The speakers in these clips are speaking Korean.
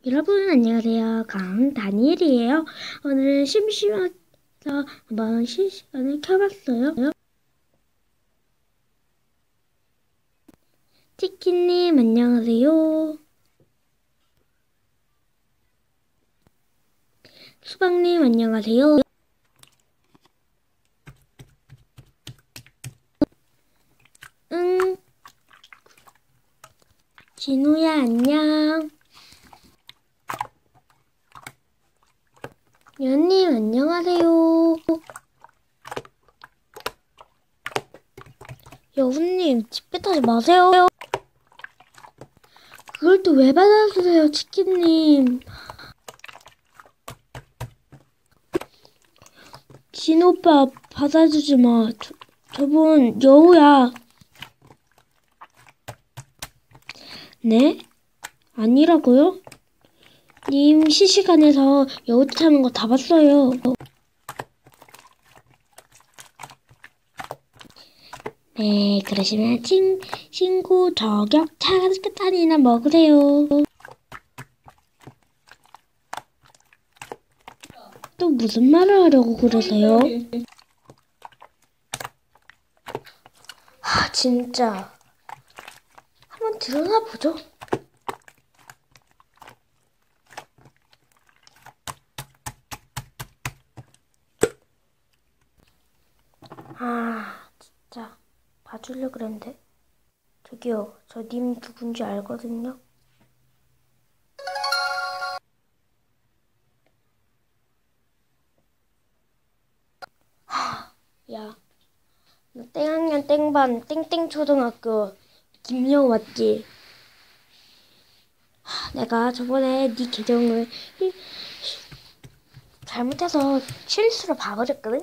여러분 안녕하세요. 강다니엘이에요. 오늘은 심심해서 한번 실시간을 켜봤어요. 치킨님 안녕하세요. 수박님 안녕하세요. 응. 진우야 안녕. 연님 안녕하세요. 여우님 집 뱉하지 마세요. 그걸 또 왜 받아주세요 치킨님. 진우 오빠 받아주지 마. 저분 여우야. 네? 아니라고요? 님 실시간에서 여우 타는 거 다 봤어요. 네, 그러시면 친구 저격 차단이나 먹으세요. 또 무슨 말을 하려고 그러세요? 진짜 한번 들어나 보죠. 진짜 봐주려고 그랬는데. 저기요, 저 님 누군지 알거든요. 야, 너 땡학년 땡반 땡땡초등학교 김여우 맞지? 내가 저번에 네 계정을 잘못해서 실수로 봐버렸거든?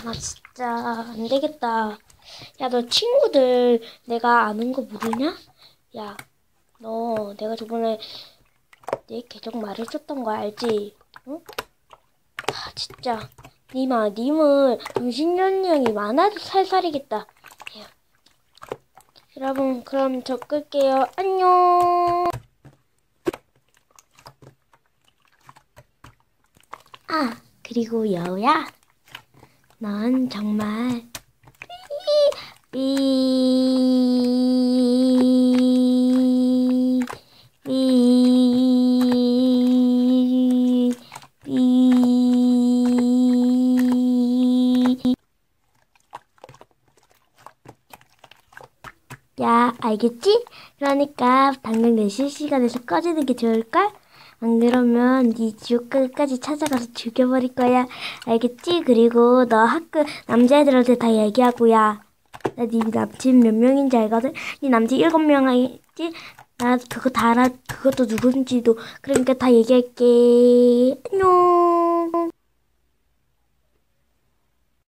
나 진짜 안 되겠다. 야, 너 친구들 내가 아는 거 모르냐? 야, 너 내가 저번에 내 계정 말해줬던 거 알지? 응? 진짜. 님은 정신연령이 많아도 살살이겠다. 야. 여러분, 그럼 저 끌게요. 안녕. 그리고 여우야. 넌 정말 삐 야, 알겠지? 그러니까 당장 내 실시간에서 꺼지는 게 좋을걸? 안 그러면 네 지옥 끝까지 찾아가서 죽여버릴 거야. 알겠지? 그리고 너 학교 남자애들한테 다 얘기하고야. 나 네 남친 몇 명인지 알거든? 네 남친 7명이지? 나 그거 다 알아. 그것도 누군지도. 그러니까 다 얘기할게. 안녕.